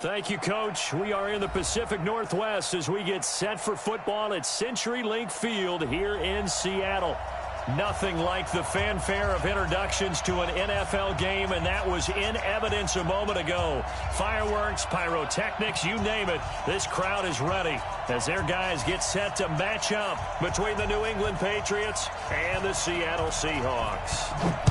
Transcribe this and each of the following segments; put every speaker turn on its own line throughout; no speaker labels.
Thank you, Coach. We are in the Pacific Northwest as we get set for football at CenturyLink Field here in Seattle. Nothing like the fanfare of introductions to an NFL game, and that was in evidence a moment ago. Fireworks, pyrotechnics, you name it. This crowd is ready as their guys get set to match up between the New England Patriots and the Seattle Seahawks.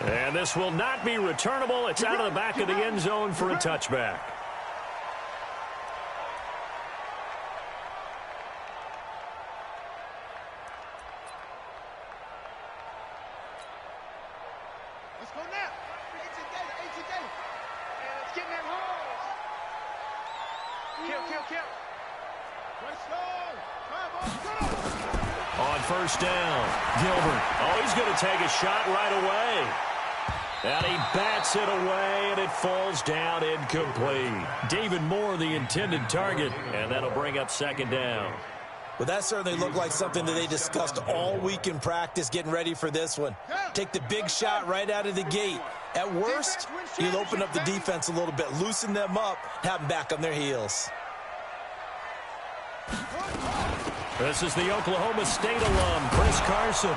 And this will not be returnable. It's out of the back of the end zone for a touchback.
Let's go now. ATK. And let's get in that hole. Kill. Let's go.
On first down, Gilbert. Oh, he's going to take a shot right away. And he bats it away, and it falls down incomplete. David Moore, the intended target, and that'll bring up second down.
Well, that certainly looked like something that they discussed all week in practice, getting ready for this one. Take the big shot right out of the gate. At worst, you'll open up the defense a little bit, loosen them up, have them back on their heels.
This is the Oklahoma State alum, Chris Carson.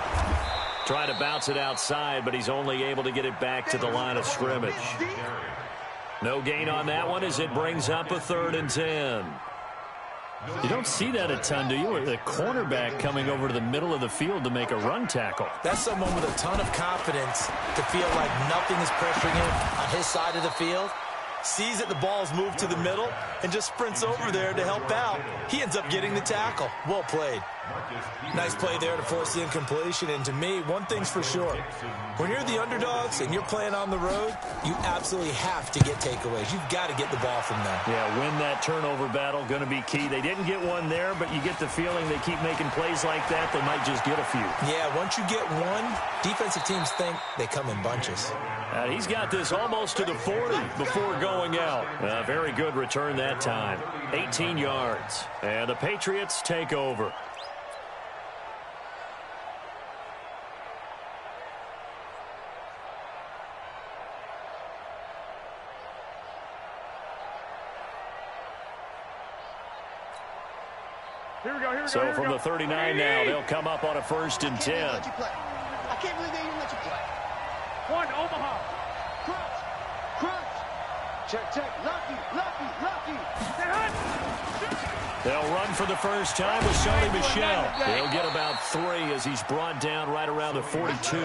Trying to bounce it outside, but he's only able to get it back to the line of scrimmage. No gain on that one as it brings up a 3rd and 10. You don't see that a ton, do you? With a cornerback coming over to the middle of the field to make a run tackle.
That's someone with a ton of confidence to feel like nothing is pressuring him on his side of the field. Sees that the ball's moved to the middle and just sprints over there to help out. He ends up getting the tackle. Well played. Nice play there to force the incompletion. And to me, one thing's for sure. When you're the underdogs and you're playing on the road, you absolutely have to get takeaways. You've got to get the ball from them.
Yeah, win that turnover battle, going to be key. They didn't get one there, but you get the feeling they keep making plays like that, they might just get a few.
Yeah, once you get one, defensive teams think they come in bunches.
And he's got this almost to the 40 before going out. Very good return that time. 18 yards. And the Patriots take over.
Here we go.
So from the 39 now, they'll come up on a 1st and 10.
I can't believe they even let you play. One, Omaha. Crunch. Check. Lucky.
They'll run for the first time with Sony Michel. He'll get about 3 as he's brought down right around the 42.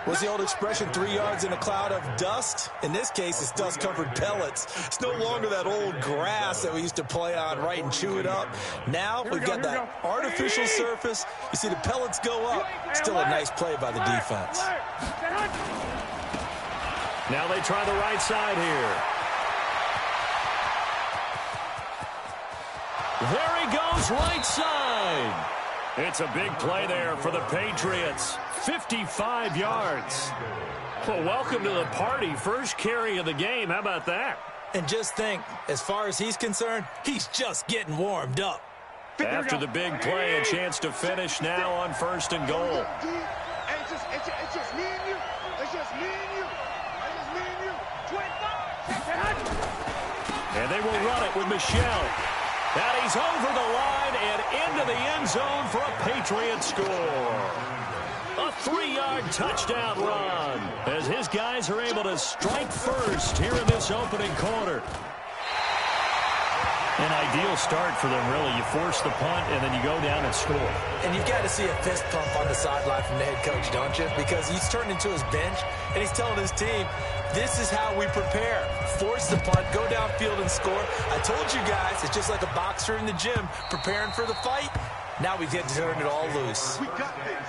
What's the old expression, 3 yards in a cloud of dust? In this case, it's dust-covered pellets. It's no longer that old grass that we used to play on, right, and chew it up. Now we've got that artificial surface. You see the pellets go up. Still a nice play by the defense.
Now they try the right side here. There he goes, right side. It's a big play there for the Patriots. 55 yards. Well, welcome to the party. First carry of the game. How about that?
And just think, as far as he's concerned, he's just getting warmed up.
After the big play, a chance to finish now on 1st and goal.
It's just me and you.
And they will run it with Michel. And he's over the line and into the end zone for a Patriot score. A 3-yard touchdown run as his guys are able to strike first here in this opening quarter. An ideal start for them, really. You force the punt, and then you go down and score.
And you've got to see a fist pump on the sideline from the head coach, don't you? Because he's turned into his bench, and he's telling his team, this is how we prepare. Force the punt, go downfield and score. I told you guys, it's just like a boxer in the gym preparing for the fight. Now we get to turn it all loose.
We got this.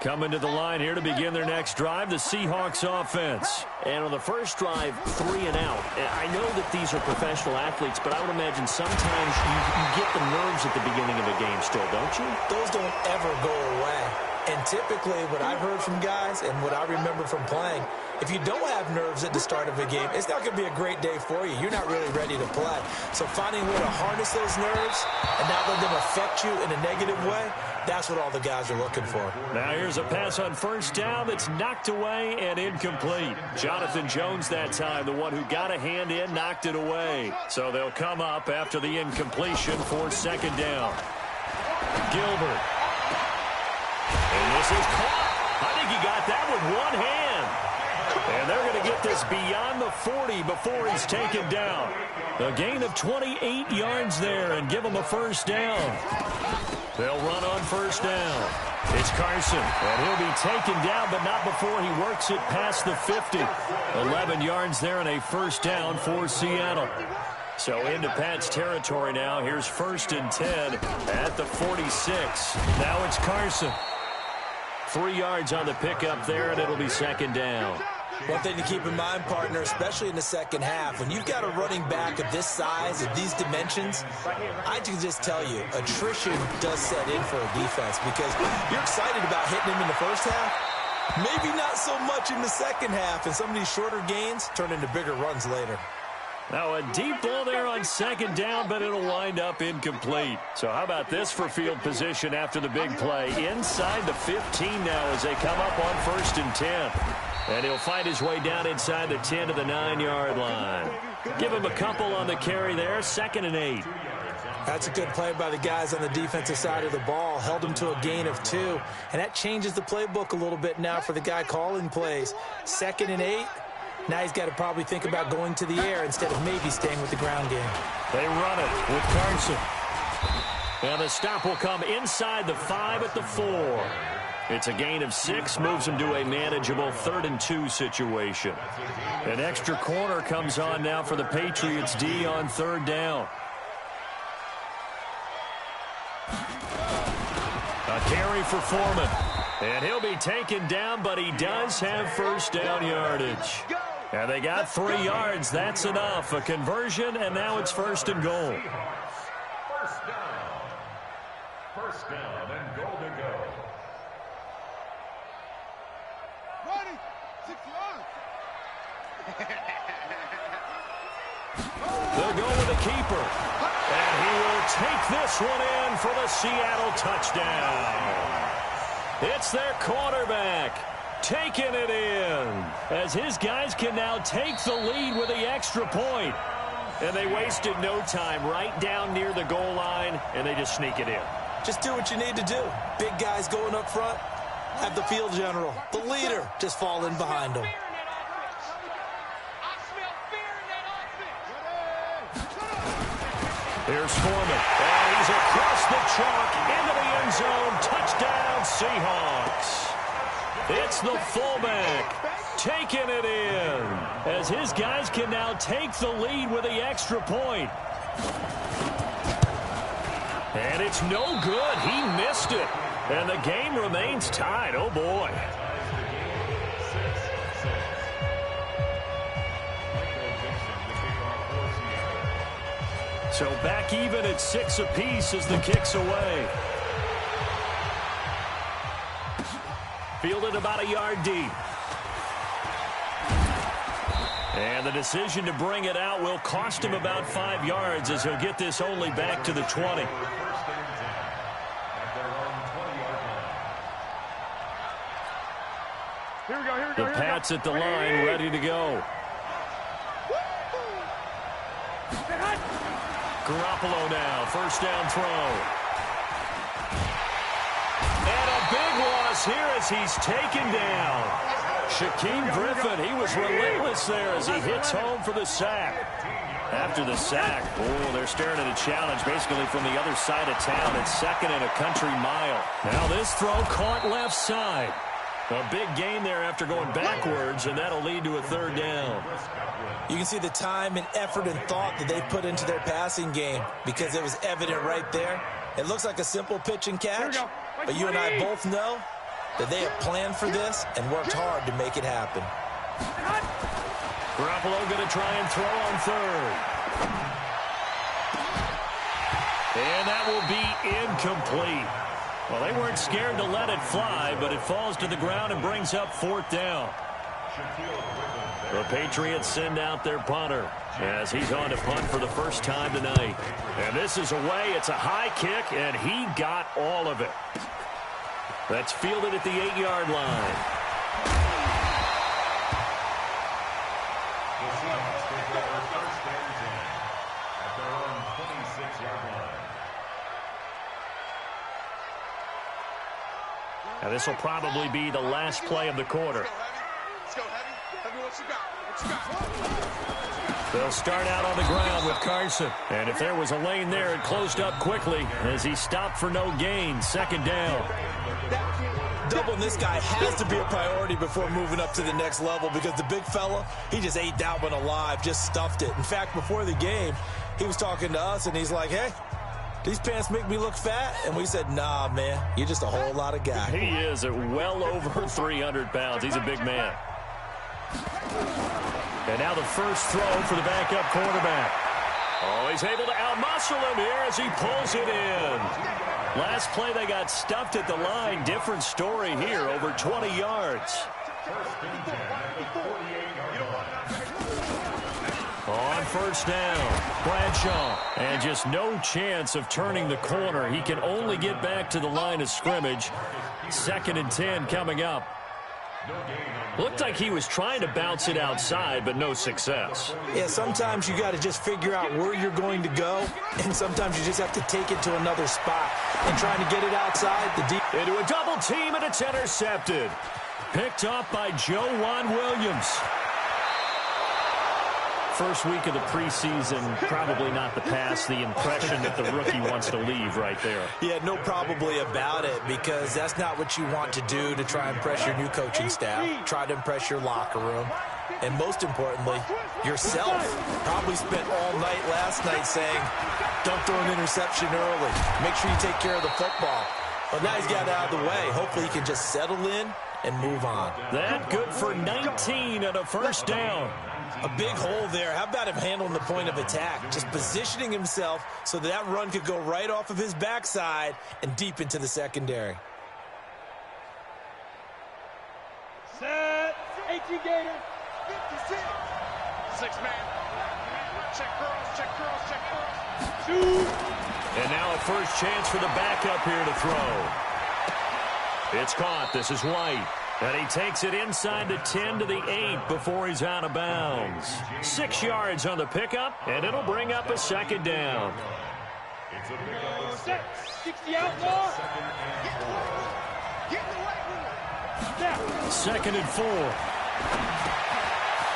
Coming to the line here to begin their next drive, the Seahawks offense. And on the first drive, 3 and out. I know that these are professional athletes, but I would imagine sometimes you get the nerves at the beginning of a game still, don't you?
Those don't ever go away. And typically what I've heard from guys and what I remember from playing, if you don't have nerves at the start of a game, it's not going to be a great day for you. You're not really ready to play. So finding a way to harness those nerves and not let them affect you in a negative way, that's what all the guys are looking for.
Now here's a pass on first down that's knocked away and incomplete. Jonathan Jones that time, the one who got a hand in, knocked it away. So they'll come up after the incompletion for second down. Gilbert. And this is caught. I think he got that with one hand. And they're going to get this beyond the 40 before he's taken down. A gain of 28 yards there and give him a first down. They'll run on first down. It's Carson, and he'll be taken down, but not before he works it past the 50. 11 yards there and a first down for Seattle. So into Pat's territory now. Here's 1st and 10 at the 46. Now it's Carson. 3 yards on the pickup there, and it'll be second down.
One thing to keep in mind, partner, especially in the second half, when you've got a running back of this size, of these dimensions, I can just tell you, attrition does set in for a defense because you're excited about hitting him in the first half. Maybe not so much in the second half, and some of these shorter gains turn into bigger runs later.
Now a deep ball there on second down, but it'll wind up incomplete. So how about this for field position after the big play? Inside the 15 now as they come up on 1st and 10. And he'll find his way down inside the 10 to the 9-yard line. Give him a couple on the carry there, 2nd and 8.
That's a good play by the guys on the defensive side of the ball. Held him to a gain of 2. And that changes the playbook a little bit now for the guy calling plays. 2nd and 8. Now he's got to probably think about going to the air instead of maybe staying with the ground game.
They run it with Carson. And the stop will come inside the 5 at the 4. It's a gain of 6, moves him to a manageable 3rd and 2 situation. An extra corner comes on now for the Patriots D on 3rd down. A carry for Foreman. And he'll be taken down, but he does have first down yardage. And they got 3 yards. That's enough. A conversion, and now it's 1st and goal.
First down and goal to go.
Ready, 6 yards.
They'll go with the keeper. And he will take this one in for the Seattle touchdown. It's their quarterback taking it in as his guys can now take the lead with the extra point. And they wasted no time right down near the goal line, and they just sneak it in.
Just do what you need to do. Big guys going up front. Have the field general, the leader, just fall in behind them.
Here's Foreman. And he's across the chalk into the end zone. Touchdown, Seahawks. It's the fullback taking it in as his guys can now take the lead with the extra point. And it's no good. He missed it. And the game remains tied. Oh, boy. So back even at 6 apiece as the kick's away. Fielded about a yard deep. And the decision to bring it out will cost him about 5 yards as he'll get this only back to the 20.
Here we go.
The Pats at the line, ready to go. Garoppolo now, first down throw. And a big loss here as he's taken down. Shaquem Griffin, he was relentless there as he hits home for the sack. After the sack, they're staring at a challenge basically from the other side of town. It's 2nd and a country mile. Now this throw caught left side. A big gain there after going backwards, and that'll lead to a 3rd down.
You can see the time and effort and thought that they put into their passing game because it was evident right there. It looks like a simple pitch and catch, but you and I both know that they have planned for this and worked hard to make it happen.
Garoppolo going to try and throw on 3rd. And that will be incomplete. Well, they weren't scared to let it fly, but it falls to the ground and brings up 4th down. The Patriots send out their punter as he's on to punt for the first time tonight. And this is away. It's a high kick, and he got all of it. That's fielded at the 8-yard line.
The Seahawks take over first and 10 at their own 26-yard line.
Now, this will probably be the last play of the quarter.
Let's go, Heavy. Heavy, what you got? What you got?
They'll start out on the ground with Carson. And if there was a lane there, it closed up quickly as he stopped for no gain. 2nd down.
Doubling this guy has to be a priority before moving up to the next level because the big fella, he just ate that one alive, just stuffed it. In fact, before the game, he was talking to us, and he's like, hey, these pants make me look fat. And we said, nah, man, you're just a whole lot of guy.
He is at well over 300 pounds. He's a big man. And now the first throw for the backup quarterback. Oh, he's able to outmuscle him here as he pulls it in. Last play, they got stuffed at the line. Different story here, over 20 yards.
First and 10 at the 48-yard line.
On first down, Bradshaw. And just no chance of turning the corner. He can only get back to the line of scrimmage. 2nd and 10 coming up. Looked like he was trying to bounce it outside, but no success.
Yeah, sometimes you got to just figure out where you're going to go, and sometimes you just have to take it to another spot. And trying to get it outside, the deep
into a double team, and it's intercepted. Picked up by Joejuan Williams. First week of the preseason, probably not the pass, the impression that the rookie wants to leave right there.
Yeah, no probably about it, because that's not what you want to do to try and impress your new coaching staff. Try to impress your locker room. And most importantly, yourself. Probably spent all night last night saying, don't throw an interception early. Make sure you take care of the football. But now he's got it out of the way. Hopefully he can just settle in and move on.
That good for 19 and a first down.
A big hole there. How about him handling the point of attack? Just positioning himself so that run could go right off of his backside and deep into the secondary.
Set. 18 Gator. 56. 6-man. Check curls, check curls, check curls. Shoot.
And now a first chance for the backup here to throw. It's caught. This is White. And he takes it inside the 10 to the 8 before he's out of bounds. 6 yards on the pickup, and it'll bring up a 2nd down.
It's a pickup of 6.
60 out more. Get the right one.
2nd and 4.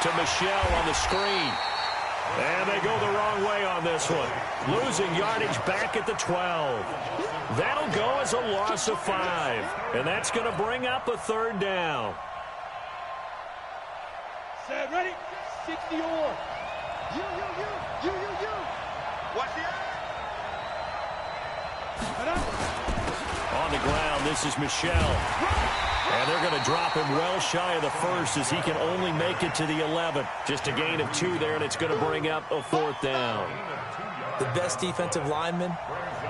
To Michelle on the screen. And they go the wrong way on this one. Losing yardage back at the 12. That'll go as a loss of 5. And that's going to bring up a 3rd down.
Set, ready? 60 on. You. Watch the eye.
On the ground, this is Michelle. And they're going to drop him well shy of the 1st as he can only make it to the 11th. Just a gain of 2 there, and it's going to bring up a 4th down.
The best defensive linemen,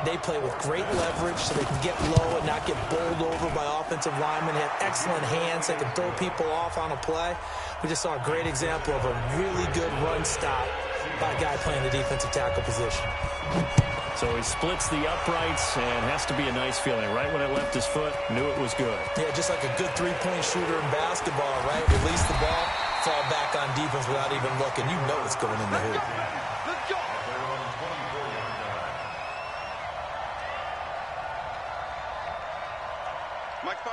they play with great leverage so they can get low and not get bowled over by offensive linemen. They have excellent hands. They can throw people off on a play. We just saw a great example of a really good run stop by a guy playing the defensive tackle position.
So he splits the uprights and has to be a nice feeling. Right when it left his foot, knew it was good.
Yeah, just like a good three-point shooter in basketball, right? Release the ball, fall back on defense without even looking. You know it's going in the hoop.
Let's go.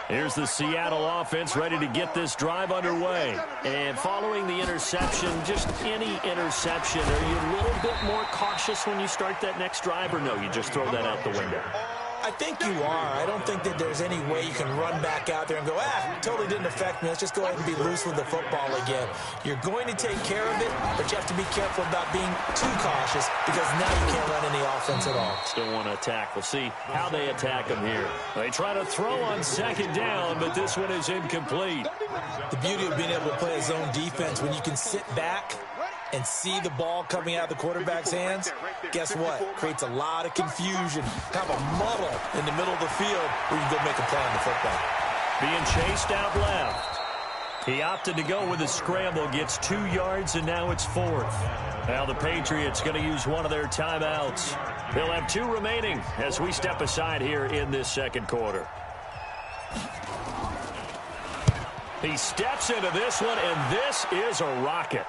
Here's the Seattle offense ready to get this drive underway. And following the interception, just any interception, are you a little bit more cautious when you start that next drive, or no, you just throw that out the window?
I think you are. I don't think that there's any way you can run back out there and go, totally didn't affect me. Let's just go ahead and be loose with the football again. You're going to take care of it, but you have to be careful about being too cautious because now you can't run any offense at all.
Still want to attack. We'll see how they attack him here. They try to throw on 2nd down, but this one is incomplete.
The beauty of being able to play a zone defense when you can sit back and see the ball coming out of the quarterback's hands, guess what? Creates a lot of confusion, kind of a muddle in the middle of the field where you can go make a play on the football.
Being chased out left. He opted to go with a scramble, gets 2 yards, and now it's 4th. Now the Patriots going to use one of their timeouts. They'll have 2 remaining as we step aside here in this second quarter. He steps into this one, and this is a rocket.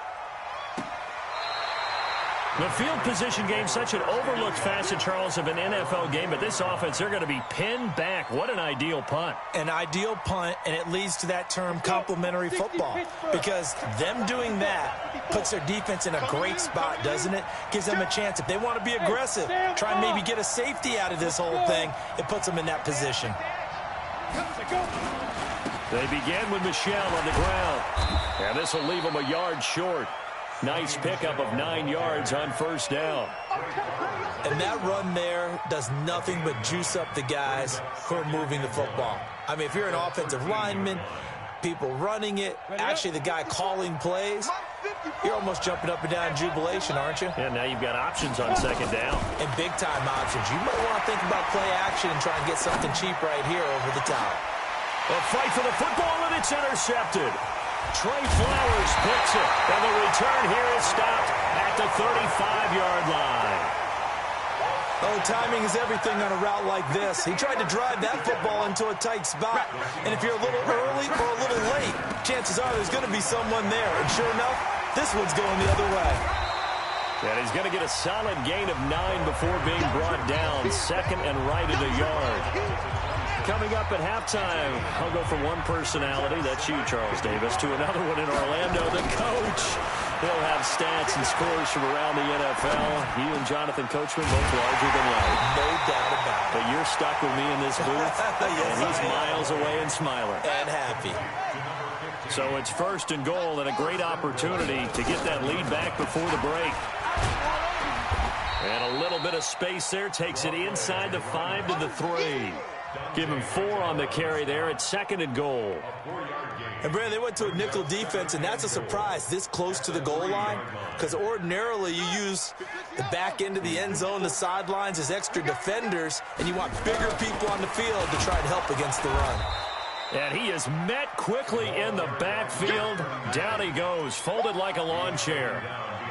The field position game, such an overlooked facet, Charles, of an NFL game, but this offense, they're going to be pinned back. What an ideal punt.
An ideal punt, and it leads to that term complementary football, because them doing that puts their defense in a great spot, doesn't it? Gives them a chance. If they want to be aggressive, try and maybe get a safety out of this whole thing, it puts them in that position.
They begin with Michel on the ground, and this will leave them a yard short. Nice pickup of 9 yards on first down.
And that run there does nothing but juice up the guys who are moving the football. I mean, if you're an offensive lineman, people running it, actually the guy calling plays, you're almost jumping up and down in jubilation, aren't you?
And now you've got options on second down.
And big-time options. You might want to think about play action and try and get something cheap right here over the top.
A fight for the football, and it's intercepted. Trey Flowers picks it, and the return here is stopped at the 35-yard line.
Oh, timing is everything on a route like this. He tried to drive that football into a tight spot, and if you're a little early or a little late, chances are there's going to be someone there. And sure enough, this one's going the other way.
And he's going to get a solid gain of 9 before being brought down. Second and right at a yard. Coming up at halftime, I'll go from one personality, that's you, Charles Davis, to another one in Orlando, the coach. He'll have stats and scores from around the NFL. You and Jonathan Coachman, both larger than life.
No doubt about it.
But you're stuck with me in this booth,
Yes,
and he's miles away and smiling.
And happy.
So it's first and goal, and a great opportunity to get that lead back before the break. And a little bit of space there, takes it inside the 5 to the 3. Give him 4 on the carry there. It's second and goal.
And, Brandon, they went to a nickel defense, and that's a surprise this close to the goal line, because ordinarily you use the back end of the end zone, the sidelines as extra defenders, and you want bigger people on the field to try and help against the run.
And he is met quickly in the backfield. Down he goes, folded like a lawn chair.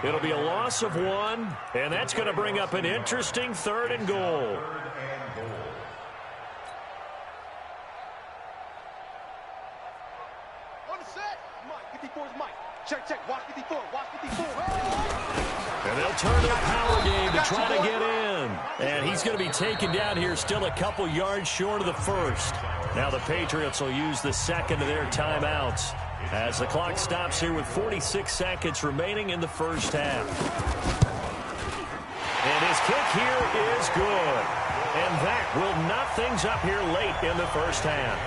It'll be a loss of 1, and that's going to bring up an interesting 3rd and goal.
Check, watch 54, watch 54.
And they'll turn to the power game to try to get in. And he's going to be taken down here, still a couple yards short of the first. Now the Patriots will use the second of their timeouts as the clock stops here with 46 seconds remaining in the first half. And his kick here is good. And that will knock things up here late in the first half.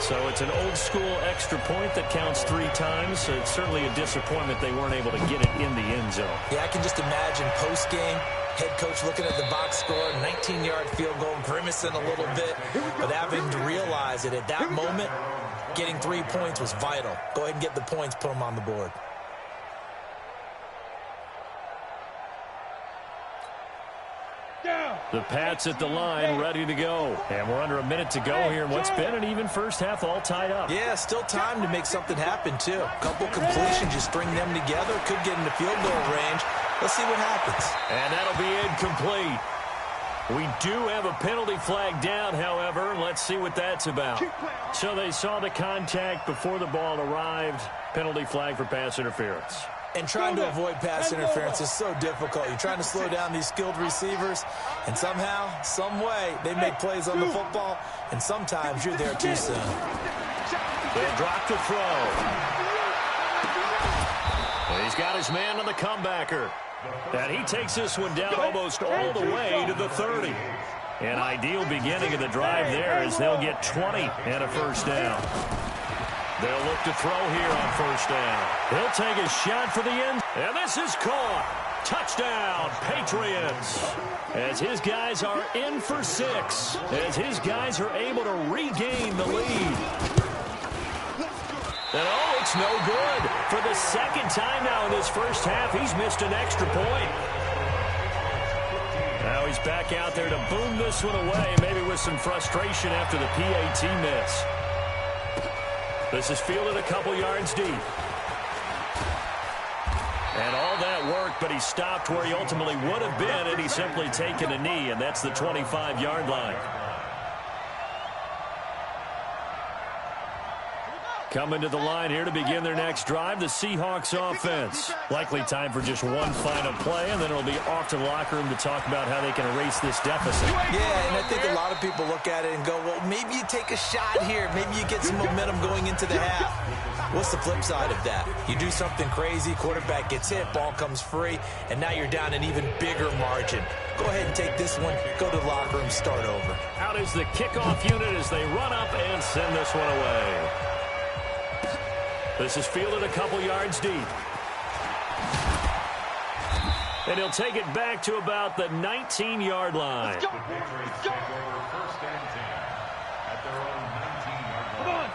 So it's an old-school extra point that counts 3 times. So it's certainly a disappointment they weren't able to get it in the end zone.
Yeah, I can just imagine post-game, head coach looking at the box score, 19-yard field goal, grimacing a little bit, but having to realize that at that moment, getting 3 points was vital. Go ahead and get the points, put them on the board.
The Pats at the line, ready to go. And we're under a minute to go here in what's been an even first half, all tied up.
Yeah, still time to make something happen, too. A couple completions, you string them together, could get into field goal range. Let's see what happens.
And that'll be incomplete. We do have a penalty flag down, however. Let's see what that's about. So they saw the contact before the ball arrived. Penalty flag for pass interference.
And trying to avoid pass interference is so difficult. You're trying to slow down these skilled receivers, and somehow, some way, they make plays on the football, and sometimes you're there too soon.
They'll drop to throw. And he's got his man on the comebacker. And he takes this one down almost all the way to the 30. An ideal beginning of the drive there as they'll get 20 and a first down. They'll look to throw here on first down. He'll take a shot for the end. And this is caught. Touchdown, Patriots. As his guys are in for 6. As his guys are able to regain the lead. And oh, it's no good. For the second time now in this first half, he's missed an extra point. Now he's back out there to boom this one away, maybe with some frustration after the PAT miss. This is fielded a couple yards deep. And all that worked, but he stopped where he ultimately would have been, and he's simply taken a knee, and that's the 25-yard line. Coming to the line here to begin their next drive, the Seahawks offense. Likely time for just one final play, and then it'll be off to the locker room to talk about how they can erase this deficit.
Yeah, and I think a lot of people look at it and go, well, maybe you take a shot here. Maybe you get some momentum going into the half. What's the flip side of that? You do something crazy, quarterback gets hit, ball comes free, and now you're down an even bigger margin. Go ahead and take this one, go to the locker room, start over.
Out is the kickoff unit as they run up and send this one away. This is fielded a couple yards deep. And he'll take it back to about the 19-yard line.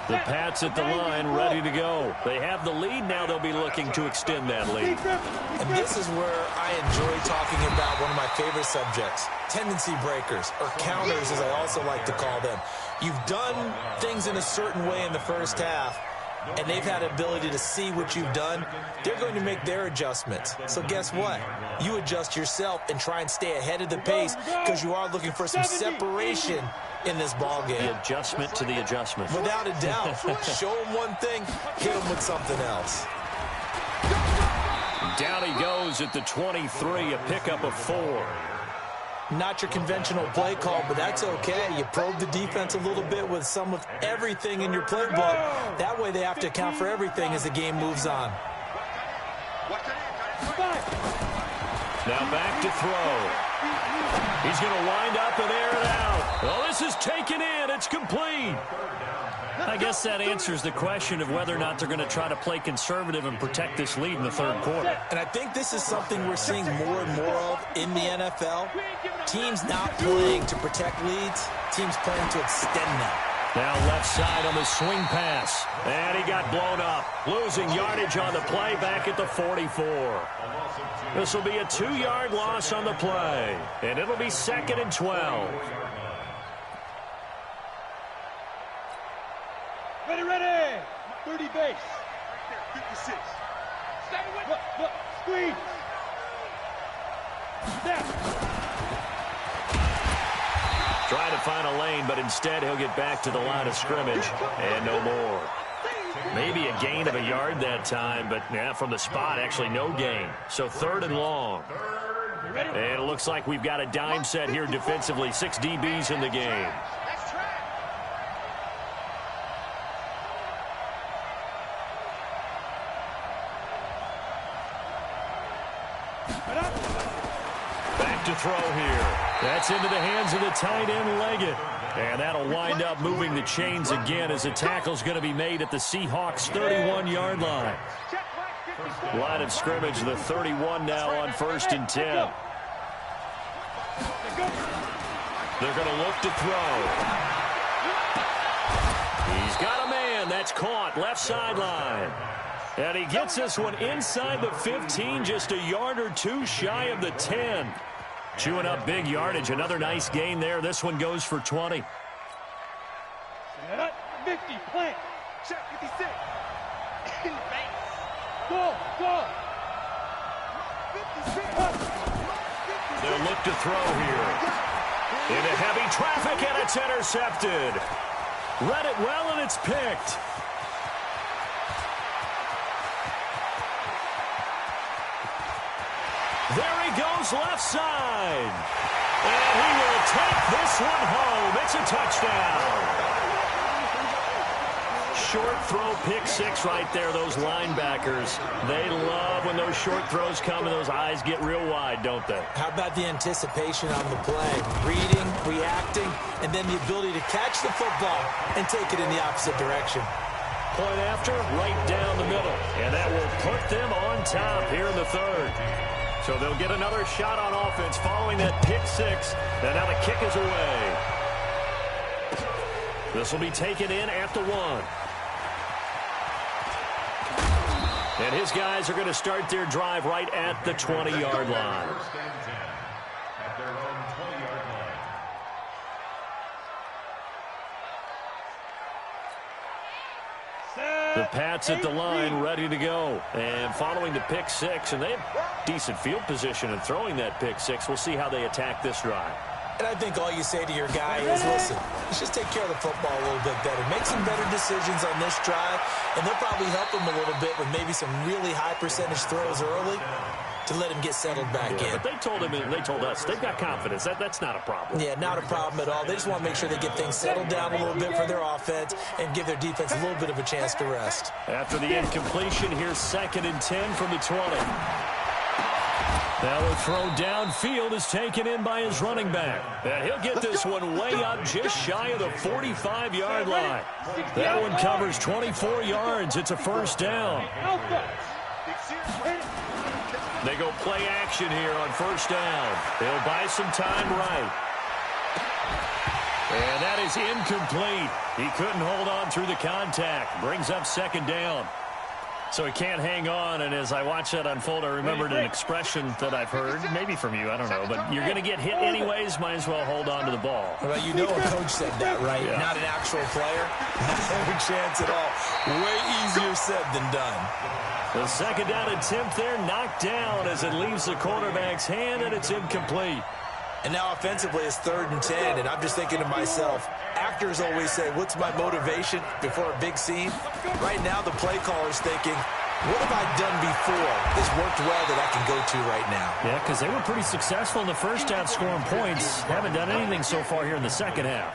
The Pats at the line, ready to go. They have the lead. Now they'll be looking to extend that lead.
And this is where I enjoy talking about one of my favorite subjects, tendency breakers, or counters, as I also like to call them. You've done things in a certain way in the first half, and they've had the ability to see what you've done. They're going to make their adjustments. So guess what? You adjust yourself and try and stay ahead of the pace because you are looking for some separation in this ball game.
The adjustment to the adjustment.
Without a doubt. Show them one thing, hit them with something else.
Down he goes at the 23, a pickup of 4.
Not your conventional play call, but that's okay. You probe the defense a little bit with some of everything in your playbook. That way they have to account for everything as the game moves on.
Now back to throw. He's going to wind up and air it out. Well, this is taken in. It's complete. I guess that answers the question of whether or not they're going to try to play conservative and protect this lead in the third quarter.
And I think this is something we're seeing more and more of in the NFL. Teams not playing to protect leads, teams playing to extend them.
Now left side on the swing pass. And he got blown up. Losing yardage on the play back at the 44. This will be a 2-yard loss on the play. And it'll be 2nd and 12.
Ready. 30 base. 56. Stay with look, squeeze. Snap.
Trying to find a lane, but instead he'll get back to the line of scrimmage. And no more. Maybe a gain of a yard that time, but yeah, from the spot, actually no gain. So 3rd and long. And it looks like we've got a dime set here defensively. 6 DBs in the game. Back to throw here. That's into the hands of the tight end, Leggett. And that'll wind up moving the chains again as a tackle's going to be made at the Seahawks' 31-yard line. Line of scrimmage, the 31 now on 1st and 10. They're going to look to throw. He's got a man. That's caught. Left sideline. And he gets this one inside the 15, just a yard or two shy of the 10. Chewing up big yardage. Another nice gain there. This one goes for 20.
50, plant. Check 56. In base. Go. 56.
They'll look to throw here. Into heavy traffic, and it's intercepted. Read it well, and it's picked. There he goes left side. And he will take this one home. It's a touchdown. Short throw, pick 6 right there. Those linebackers, they love when those short throws come and those eyes get real wide, don't they?
How about the anticipation on the play? Reading, reacting, and then the ability to catch the football and take it in the opposite direction.
Point after, right down the middle. And that will put them on top here in the 3rd. So they'll get another shot on offense following that pick 6. And now the kick is away. This will be taken in at the 1. And his guys are going to start their drive right at the 20-yard line.
First and 10 at their own 20-yard line.
The Pats at the line, ready to go. And following the pick six, and they have decent field position in throwing that pick six. We'll see how they attack this drive.
And I think all you say to your guy is, listen, let's just take care of the football a little bit better. Make some better decisions on this drive, and they'll probably help him a little bit with maybe some really high percentage throws early to let him get settled back in.
But they told him, and they told us, they've got confidence. That's not a problem.
Yeah, not a problem at all. They just want to make sure they get things settled down a little bit for their offense and give their defense a little bit of a chance to rest.
After the incompletion, here's 2nd and 10 from the 20. Now a throw downfield is taken in by his running back. And he'll get this one way up just shy of the 45-yard line. That one covers 24 yards. It's a first down. They go play action here on first down. They'll buy some time right. And that is incomplete. He couldn't hold on through the contact. Brings up 2nd down. So he can't hang on, and as I watch that unfold, I remembered an expression that I've heard, maybe from you, I don't know, but you're going to get hit anyways, might as well hold on to the ball.
Well, you know a coach said that, right?
Yeah.
Not an actual player. No chance at all. Way easier said than done.
The 2nd down attempt there knocked down as it leaves the quarterback's hand, and it's incomplete.
And now offensively it's 3rd and 10, and I'm just thinking to myself, actors always say, what's my motivation before a big scene? Right now the play caller's thinking, what have I done before that's worked well that I can go to right now?
Yeah, because they were pretty successful in the first half scoring points. Haven't done anything so far here in the second half.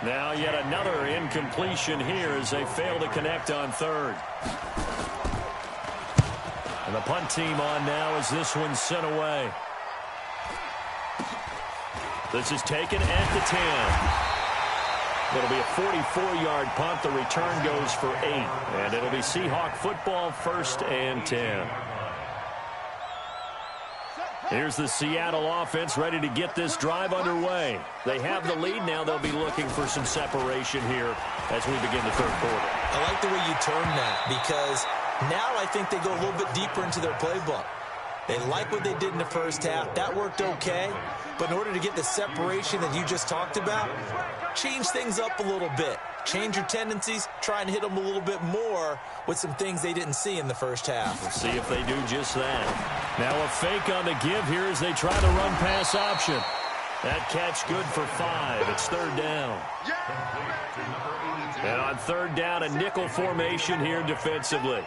Now yet another incompletion here as they fail to connect on 3rd. And the punt team on now as this one's sent away. This is taken at the 10. It'll be a 44-yard punt. The return goes for 8. And it'll be Seahawk football, 1st and 10. Here's the Seattle offense ready to get this drive underway. They have the lead. Now they'll be looking for some separation here as we begin the 3rd quarter.
I like the way you term that because now I think they go a little bit deeper into their playbook. They like what they did in the first half. That worked okay. But in order to get the separation that you just talked about, change things up a little bit. Change your tendencies. Try and hit them a little bit more with some things they didn't see in the first half.
We'll see if they do just that. Now a fake on the give here as they try the run-pass option. That catch good for 5. It's 3rd down. And on 3rd down, a nickel formation here defensively.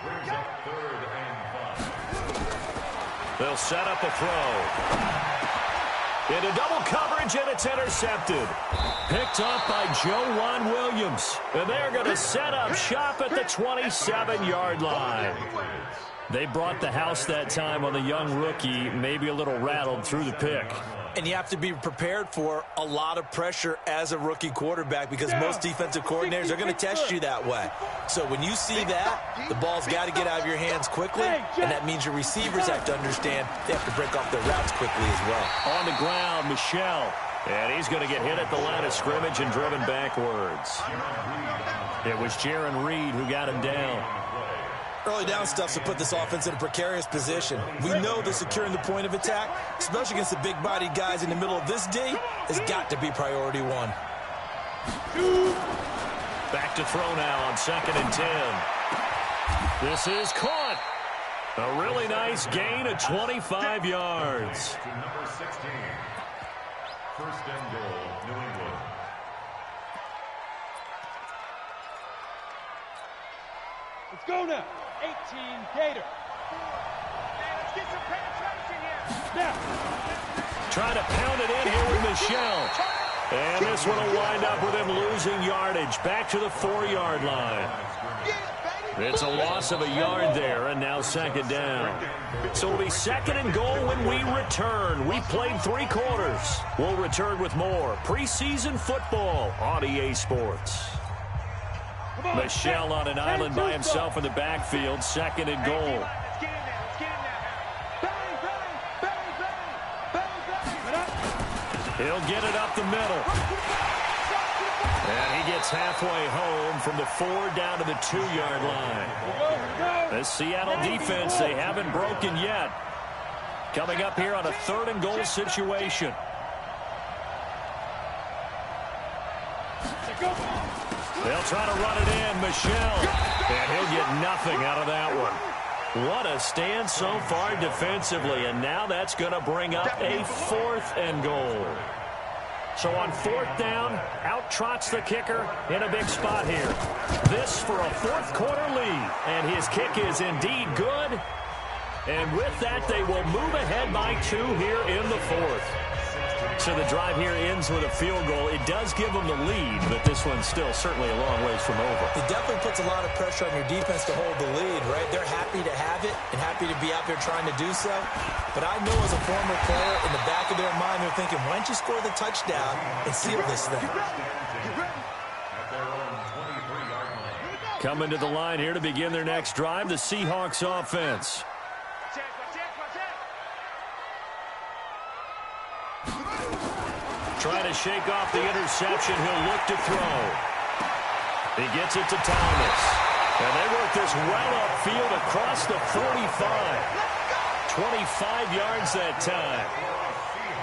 They'll set up a throw. Into double coverage, and it's intercepted. Picked up by Joejuan Williams. And they're going to set up shop at the 27-yard line. They brought the house that time on the young rookie, maybe a little rattled through the pick.
And you have to be prepared for a lot of pressure as a rookie quarterback because most defensive coordinators are going to test you that way. So when you see that, the ball's got to get out of your hands quickly, and that means your receivers have to understand they have to break off their routes quickly as well.
On the ground, Michel. And he's going to get hit at the line of scrimmage and driven backwards. It was Jaron Reed who got him down.
Early down stuff to put this offense in a precarious position. We know that securing the point of attack, especially against the big-bodied guys in the middle of this D, has got to be priority 1.
Back to throw now on 2nd and 10. This is caught. A really nice gain of 25 yards.
To number 16. 1st and goal, New England.
Let's go now. 18 Gator. Let's get some penetration here. Now.
Trying to pound it in here with Michel. And this one will wind up with him losing yardage. Back to the 4-yard line. It's a loss of a yard there, and now 2nd down. So it'll be 2nd and goal when we return. We played 3 quarters. We'll return with more preseason football on EA Sports. Michel on an island by himself in the backfield. 2nd and goal. He'll get it up the middle. And he gets halfway home from the 4 down to the 2-yard line. The Seattle defense, they haven't broken yet. Coming up here on a 3rd and goal situation. They'll try to run it in. Michel. And he'll get nothing out of that one. What a stand so far defensively. And now that's going to bring up a 4th and goal. So on 4th down, out trots the kicker in a big spot here. This for a 4th quarter lead. And his kick is indeed good. And with that, they will move ahead by 2 here in the 4th. So the drive here ends with a field goal. It does give them the lead, but this one's still certainly a long ways from over.
It definitely puts a lot of pressure on your defense to hold the lead, right? They're happy to have it and happy to be out there trying to do so. But I know as a former player, in the back of their mind, they're thinking, why don't you score the touchdown and seal this thing?
Coming to the line here to begin their next drive, the Seahawks offense. Trying to shake off the interception. He'll look to throw. He gets it to Thomas. And they work this well upfield across the 45. 25 yards that time.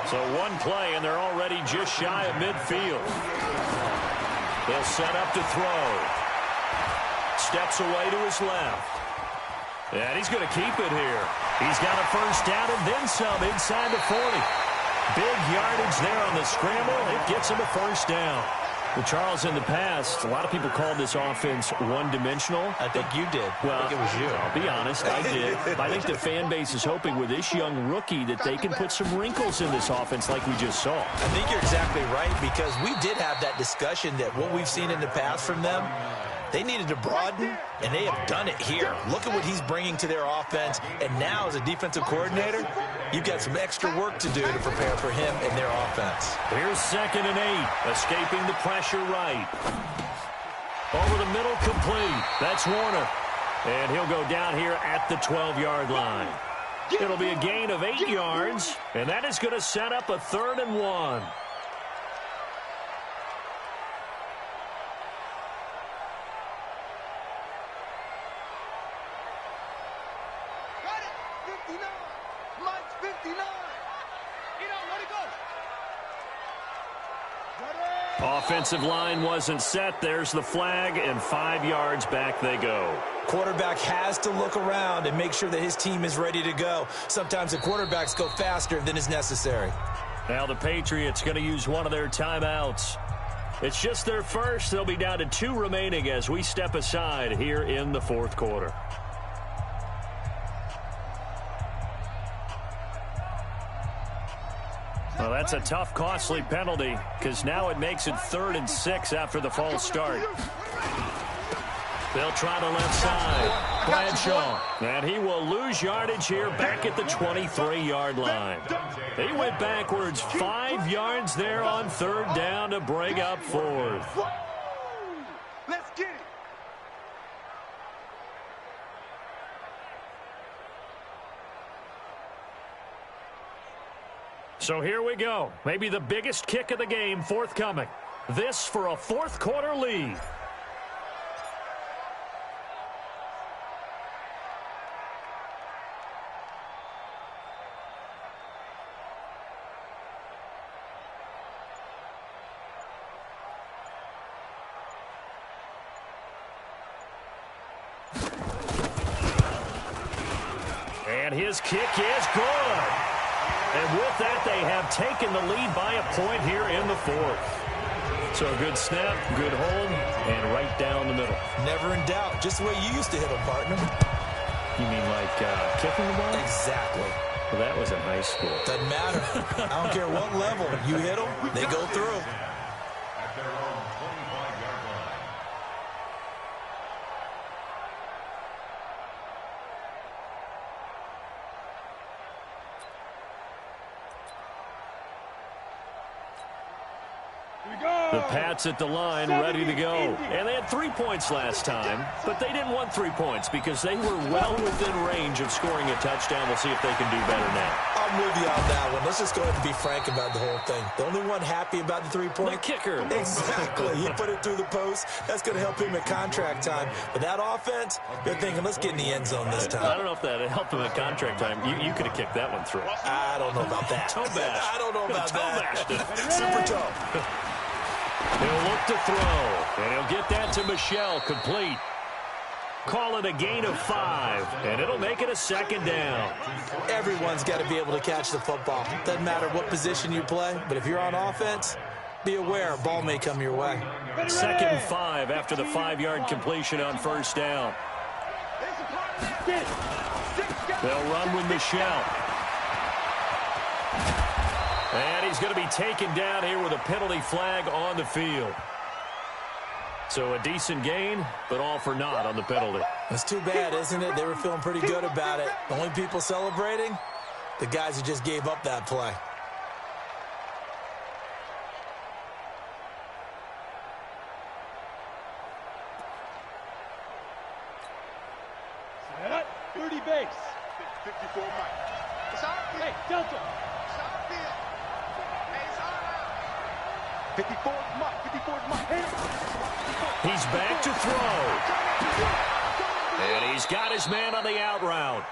So one play, and they're already just shy of midfield. They'll set up to throw. Steps away to his left. And he's going to keep it here. He's got a 1st down and then some inside the 40. Big yardage there on the scramble. It gets him a 1st down. Well, Charles, in the past, a lot of people called this offense one-dimensional.
I think you did.
Well,
I think it was you.
I'll be honest, I did. But I think the fan base is hoping with this young rookie that they can put some wrinkles in this offense like we just saw.
I think you're exactly right, because we did have that discussion that what we've seen in the past from them, they needed to broaden, and they have done it here. Look at what he's bringing to their offense, and now as a defensive coordinator, you've got some extra work to do to prepare for him and their offense.
Here's 2nd and 8, escaping the pressure right. Over the middle, complete. That's Warner. And he'll go down here at the 12-yard line. It'll be a gain of 8 yards, and that is going to set up a 3rd and 1. Offensive line wasn't set. There's the flag, and 5 yards back they go.
Quarterback has to look around and make sure that his team is ready to go. Sometimes the quarterbacks go faster than is necessary.
Now the Patriots going to use one of their timeouts. It's just their first. They'll be down to 2 remaining as we step aside here in the 4th quarter. Well, that's a tough, costly penalty because now it makes it 3rd and 6 after the false start. They'll try the left side. Bradshaw. And he will lose yardage here back at the 23-yard line. He went backwards 5 yards there on 3rd down to bring up 4th.
Let's get it.
So here we go. Maybe the biggest kick of the game forthcoming. This for a 4th quarter lead. And his kick is good. And with that, they have taken the lead by a point here in the 4th. So a good snap, good hold, and right down the middle.
Never in doubt. Just the way you used to hit them, partner.
You mean like kicking the ball?
Exactly.
Well, that was in high school.
Doesn't matter. I don't care what level. You hit them, they go through.
At their own 25-yard line.
Here we go.
The Pats at the line, ready to go. And they had 3 points last time, but they didn't want 3 points because they were well within range of scoring a touchdown. We'll see if they can do better now.
I'm with you on that one. Let's just go ahead and be frank about the whole thing. The only one happy about the 3-point?
The kicker.
Exactly. He put it through the post. That's going to help him at contract time. But that offense, they're thinking, let's get in the end zone this time.
I don't know if that helped him at contract time. You could have kicked that one through.
I don't know about that.
Toe bash.
I don't know about that.
Super toe. He'll look to throw, and he'll get that to Michel, complete. Call it a gain of 5, and it'll make it a 2nd down.
Everyone's got to be able to catch the football. Doesn't matter what position you play, but if you're on offense, be aware a ball may come your way.
2nd and 5 after the 5-yard completion on 1st down. They'll run with Michel. And he's going to be taken down here with a penalty flag on the field. So a decent gain, but all for naught on the penalty.
It's too bad, isn't it? They were feeling pretty good about it. The only people celebrating, the guys who just gave up that play.
Dirty base. 54 Mike. It's our field. Hey, Delta. It's our field. Hey, it's our 54 Mike. 54 Mike.
He's back to throw. And he's got his man on the out route.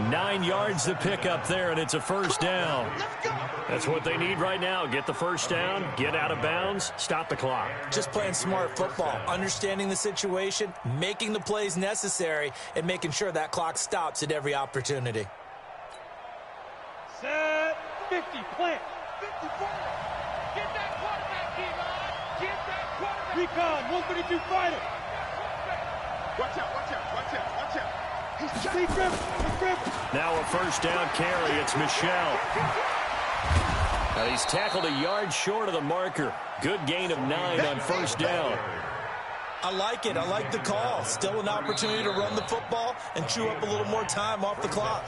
9 yards to pick up there, and it's a 1st down. That's what they need right now. Get the 1st down, get out of bounds, stop the clock.
Just playing smart football, understanding the situation, making the plays necessary, and making sure that clock stops at every opportunity.
Set 50, plant. 54. Get that quarterback, D-line. Get that quarterback. Recon, 132 fighter. Watch out, watch out, watch out, watch out.
Now a 1st down carry. It's Michel. Now he's tackled a yard short of the marker. Good gain of 9 on 1st down.
I like it. I like the call. Still an opportunity to run the football and chew up a little more time off the clock.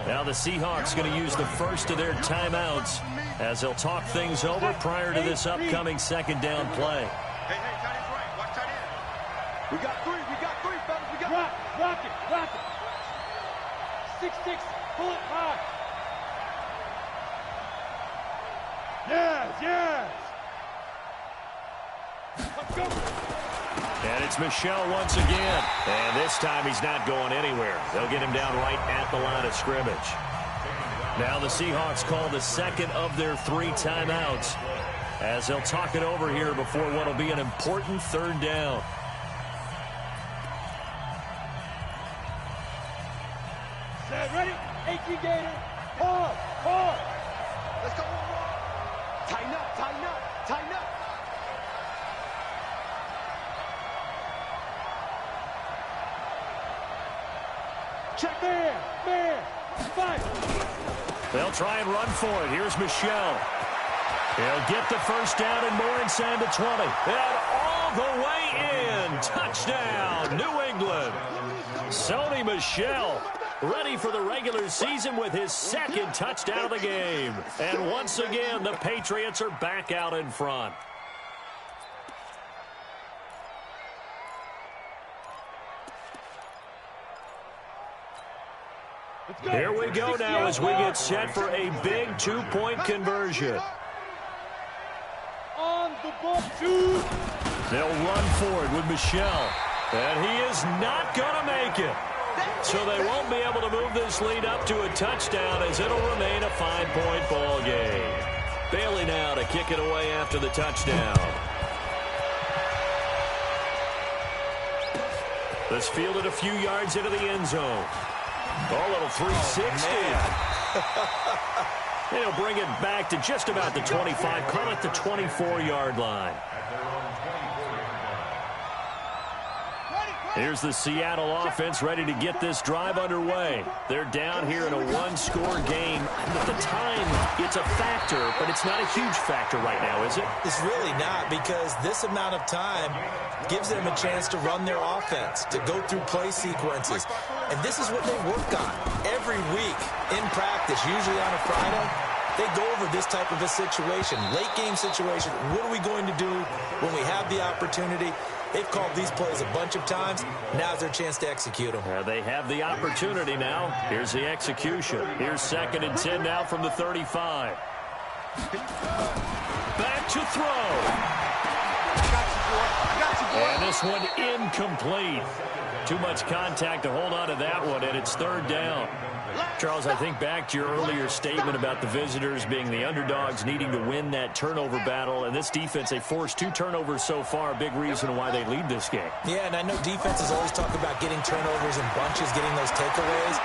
Now the Seahawks going to use the first of their timeouts as they'll talk things over prior to this upcoming 2nd down play.
Hey, tight end's right. Watch tight end. We got 3, fellas. We got rock it. 6-6, pull it high. Yes. Let's go.
And it's Michel once again. And this time he's not going anywhere. They'll get him down right at the line of scrimmage. Now the Seahawks call the 2nd of their 3 timeouts as they'll talk it over here before what will be an important 3rd down.
Set, ready? 18 Gator. Pause. Let's go. Tighten up. Check man. Fight.
They'll try and run for it. Here's Michel. He'll get the 1st down and more inside the 20. And all the way in. Touchdown, New England. Sony Michel ready for the regular season with his 2nd touchdown of the game. And once again, the Patriots are back out in front. Here we go now as we get set for a big 2-point conversion.
On the ball, 2.
They'll run for it with Michel. And he is not going to make it. So they won't be able to move this lead up to a touchdown as it'll remain a 5-point ball game. Bailey now to kick it away after the touchdown. This fielded a few yards into the end zone. A little 360. And he'll bring it back to just about the 25. Call it the 24-yard line. Here's the Seattle offense ready to get this drive underway. They're down here in a 1-score game. At the time, it's a factor, but it's not a huge factor right now, is it?
It's really not, because this amount of time gives them a chance to run their offense, to go through play sequences. And this is what they work on every week in practice, usually on a Friday. they go over this type of a situation, late game situation. What are we going to do when we have the opportunity? They've called these plays a bunch of times. Now's their chance to execute them.
They have the opportunity now. Here's the execution. Here's 2nd and 10 now from the 35. Back to throw. And this one incomplete. Too much contact to hold on to that one, and it's 3rd down. Charles, I think back to your earlier statement about the visitors being the underdogs, needing to win that turnover battle. And this defense, they forced 2 turnovers so far, a big reason why they lead this game.
Yeah, and I know defenses always talk about getting turnovers in bunches, getting those takeaways.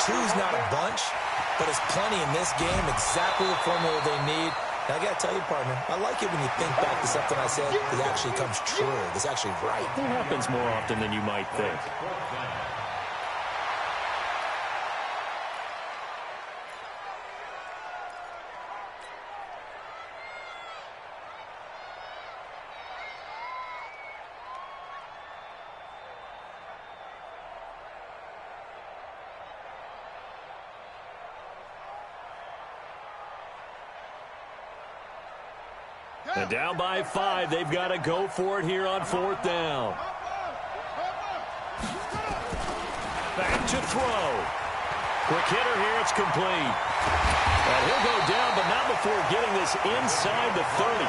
2's not a bunch, but it's plenty in this game, exactly the formula they need. Now, I got to tell you, partner, I like it when you think back to something I said that actually comes true. That's actually right.
It happens more often than you might think. And down by 5, they've got to go for it here on 4th down. Back to throw. Quick hitter here, it's complete. And he'll go down, but not before getting this inside the 30.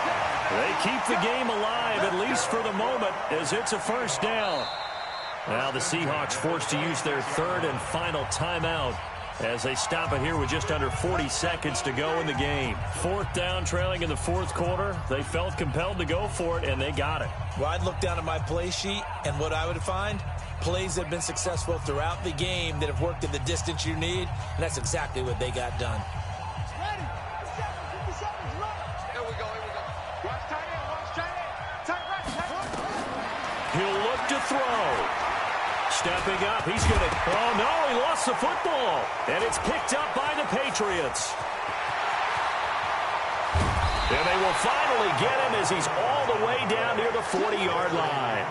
They keep the game alive, at least for the moment, as it's a 1st down. Now the Seahawks forced to use their 3rd and final timeout as they stop it here with just under 40 seconds to go in the game. 4th down, trailing in the 4th quarter. They felt compelled to go for it, and they got it.
Well, I'd look down at my play sheet, and what I would find, plays that have been successful throughout the game that have worked at the distance you need, and that's exactly what they got done.
Ready? 50 seconds, run. Here we go. Watch tight end, tight right.
He'll look to throw. Stepping up, he's going to... Oh, no, he lost the football. And it's picked up by the Patriots. And they will finally get him as he's all the way down near the 40-yard line.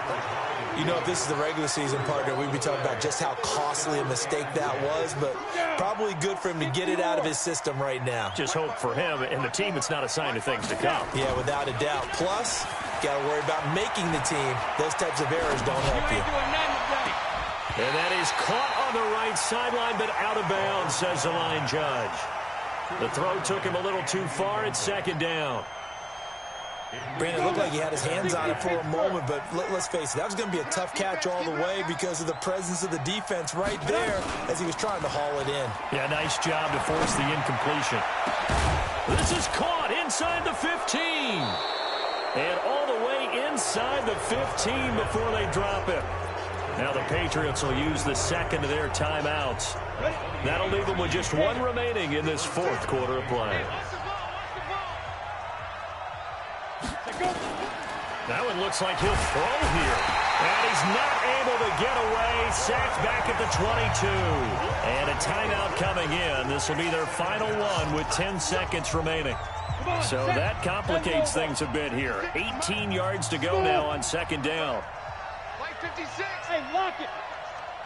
You know, if this is the regular season, partner, we'd be talking about just how costly a mistake that was, but probably good for him to get it out of his system right now.
Just hope for him and the team it's not a sign of things to come.
Yeah, without a doubt. Plus, got to worry about making the team. Those types of errors don't help you.
And that is caught on the right sideline, but out of bounds, says the line judge. The throw took him a little too far. It's 2nd down.
Brandon, it looked like he had his hands on it for a moment, but let's face it, that was going to be a tough catch all the way because of the presence of the defense right there as he was trying to haul it in.
Yeah, nice job to force the incompletion. This is caught inside the 15. And all the way inside the 15 before they drop it. Now the Patriots will use the 2nd of their timeouts. That'll leave them with just 1 remaining in this 4th quarter of play. That one looks like he'll throw here. And he's not able to get away. Sacked back at the 22. And a timeout coming in. This will be their final one with 10 seconds remaining. So that complicates things a bit here. 18 yards to go now on 2nd down.
56. Hey, lock it.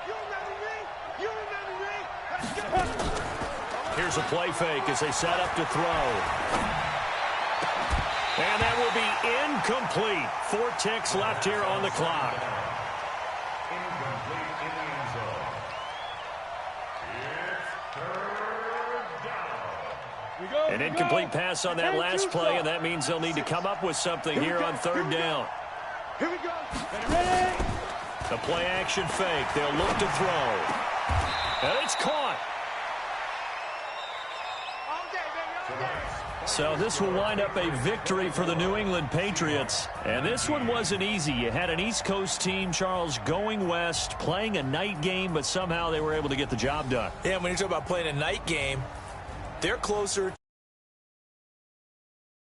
You remember me? Let's go.
Here's a play fake as they set up to throw. And that will be incomplete. 4 ticks left here on the clock.
Incomplete in the end zone. It's 3rd down.
An incomplete pass on that last play, and that means they'll need to come up with something here on 3rd down.
Here we go. Ready?
The play action fake. They'll look to throw. And it's caught.
All day, baby, all day.
So this will wind up a victory for the New England Patriots. And this one wasn't easy. You had an East Coast team, Charles, going west, playing a night game, but somehow they were able to get the job done.
Yeah, when you talk about playing a night game, they're closer